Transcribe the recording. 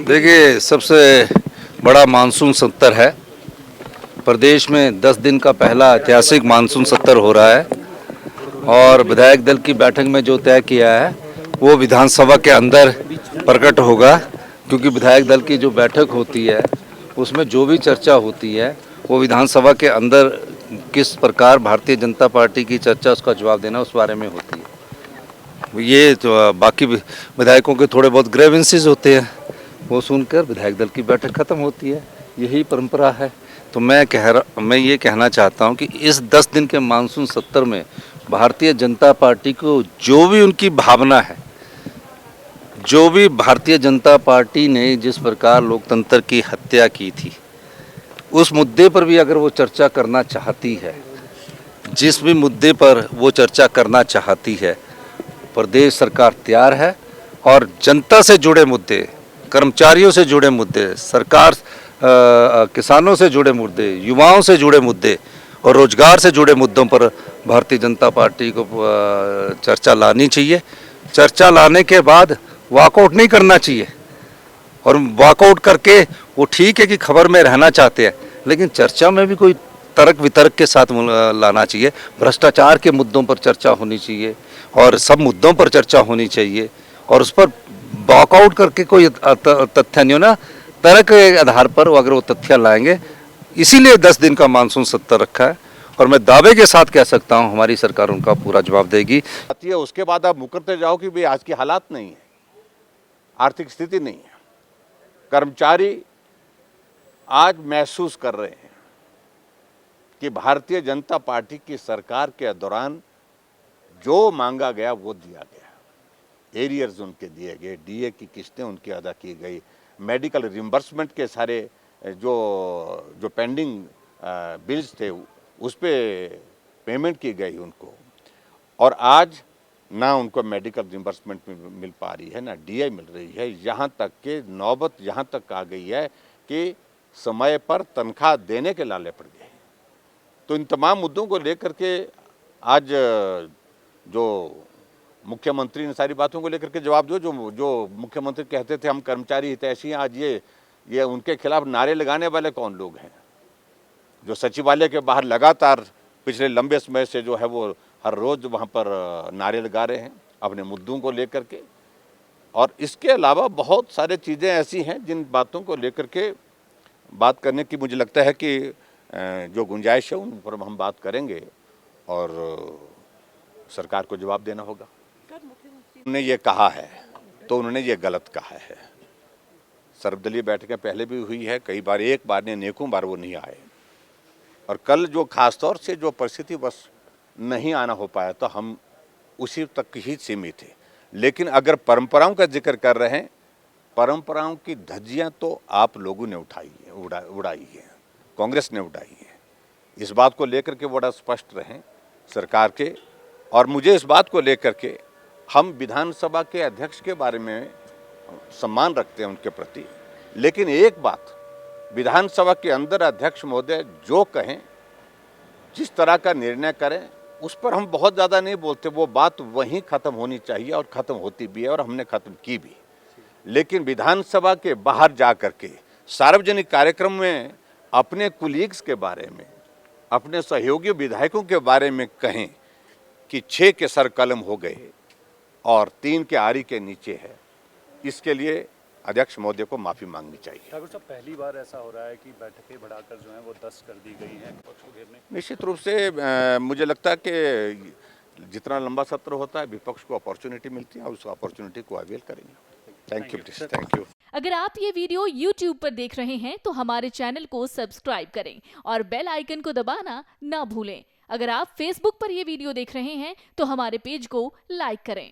देखिए, सबसे बड़ा मानसून सत्र है। प्रदेश में 10 दिन का पहला ऐतिहासिक मानसून सत्र हो रहा है और विधायक दल की बैठक में जो तय किया है वो विधानसभा के अंदर प्रकट होगा, क्योंकि विधायक दल की जो बैठक होती है उसमें जो भी चर्चा होती है वो विधानसभा के अंदर किस प्रकार भारतीय जनता पार्टी की चर्चा, उसका जवाब देना उस बारे में होती है। ये तो बाकी विधायकों के थोड़े बहुत ग्रेवेंसेस होते हैं, वो सुनकर विधायक दल की बैठक खत्म होती है। यही परंपरा है। तो मैं ये कहना चाहता हूं कि इस 10 दिन के मानसून सत्र में भारतीय जनता पार्टी को जो भी उनकी भावना है, जो भी भारतीय जनता पार्टी ने जिस प्रकार लोकतंत्र की हत्या की थी, उस मुद्दे पर भी अगर वो चर्चा करना चाहती है, जिस भी मुद्दे पर वो चर्चा करना चाहती है, प्रदेश सरकार तैयार है। और जनता से जुड़े मुद्दे, कर्मचारियों से जुड़े मुद्दे, सरकार किसानों से जुड़े मुद्दे, युवाओं से जुड़े मुद्दे और रोजगार से जुड़े मुद्दों पर भारतीय जनता पार्टी को चर्चा लानी चाहिए। चर्चा लाने के बाद वॉकआउट नहीं करना चाहिए। और वॉकआउट करके वो ठीक है कि खबर में रहना चाहते हैं, लेकिन चर्चा में भी कोई तर्क वितर्क के साथ लाना चाहिए। भ्रष्टाचार के मुद्दों पर चर्चा होनी चाहिए और सब मुद्दों पर चर्चा होनी चाहिए, और उस पर वॉकआउट करके कोई तथ्य नहीं होना, तर्क के आधार पर अगर वो तथ्य लाएंगे। इसीलिए 10 दिन का मानसून सत्र रखा है और मैं दावे के साथ कह सकता हूं हमारी सरकार उनका पूरा जवाब देगी। उसके बाद आप मुकरते जाओ कि भाई आज की हालात नहीं है, आर्थिक स्थिति नहीं है। कर्मचारी आज महसूस कर रहे हैं कि भारतीय जनता पार्टी की सरकार के दौरान जो मांगा गया वो दिया गया। एरियर्स उनके दिए गए, डीए की किस्तें उनकी अदा की गई, मेडिकल रिम्बर्समेंट के सारे जो पेंडिंग बिल्स थे उस पे पेमेंट की गई उनको। और आज ना उनको मेडिकल रिम्बर्समेंट मिल पा रही है, ना डीए मिल रही है। यहाँ तक कि नौबत यहाँ तक आ गई है कि समय पर तनख्वाह देने के लाले पड़ गए। तो इन तमाम मुद्दों को लेकर के आज जो मुख्यमंत्री ने सारी बातों को लेकर के जवाब दो। जो मुख्यमंत्री कहते थे हम कर्मचारी हितैषी हैं, आज ये उनके खिलाफ नारे लगाने वाले कौन लोग हैं? जो सचिवालय के बाहर लगातार पिछले लंबे समय से जो है वो हर रोज वहाँ पर नारे लगा रहे हैं अपने मुद्दों को लेकर के। और इसके अलावा बहुत सारे चीज़ें ऐसी हैं जिन बातों को लेकर के बात करने की मुझे लगता है कि जो गुंजाइश है उन पर हम बात करेंगे और सरकार को जवाब देना होगा। उन्होंने ये कहा है तो उन्होंने ये गलत कहा है। सर्वदलीय बैठकें पहले भी हुई है कई बार, एक बार ने अनेकों बार वो नहीं आए। और कल जो खासतौर से जो परिस्थिति बस नहीं आना हो पाया तो हम उसी तक ही सीमित थे। लेकिन अगर परंपराओं का जिक्र कर रहे हैं, परंपराओं की धज्जियां तो आप लोगों ने उड़ाई है, कांग्रेस ने उड़ाई है। इस बात को लेकर के बड़ा स्पष्ट रहें सरकार के। और मुझे इस बात को लेकर के हम विधानसभा के अध्यक्ष के बारे में सम्मान रखते हैं उनके प्रति, लेकिन एक बात, विधानसभा के अंदर अध्यक्ष महोदय जो कहें, जिस तरह का निर्णय करें, उस पर हम बहुत ज़्यादा नहीं बोलते। वो बात वहीं ख़त्म होनी चाहिए और ख़त्म होती भी है और हमने ख़त्म की भी। लेकिन विधानसभा के बाहर जा कर के सार्वजनिक कार्यक्रम में अपने कुलीग्स के बारे में, अपने सहयोगी विधायकों के बारे में कहें कि 6 के सर कलम हो गए और 3 के आरी के नीचे है, इसके लिए अध्यक्ष महोदय को माफ़ी मांगनी चाहिए। ठाकुर साहब, पहली बार ऐसा हो रहा है कि बैठकें बढ़ाकर जो है वो 10 कर दी गई हैं विपक्ष को घेरने। निश्चित रूप से मुझे लगता है कि जितना लंबा सत्र होता है विपक्ष को अपॉर्चुनिटी मिलती है और उस अपॉर्चुनिटी को अवेल करेंगे। Thank you, thank you. अगर आप ये वीडियो YouTube पर देख रहे हैं तो हमारे चैनल को सब्सक्राइब करें और बेल आइकन को दबाना ना भूलें। अगर आप Facebook पर ये वीडियो देख रहे हैं तो हमारे पेज को लाइक करें।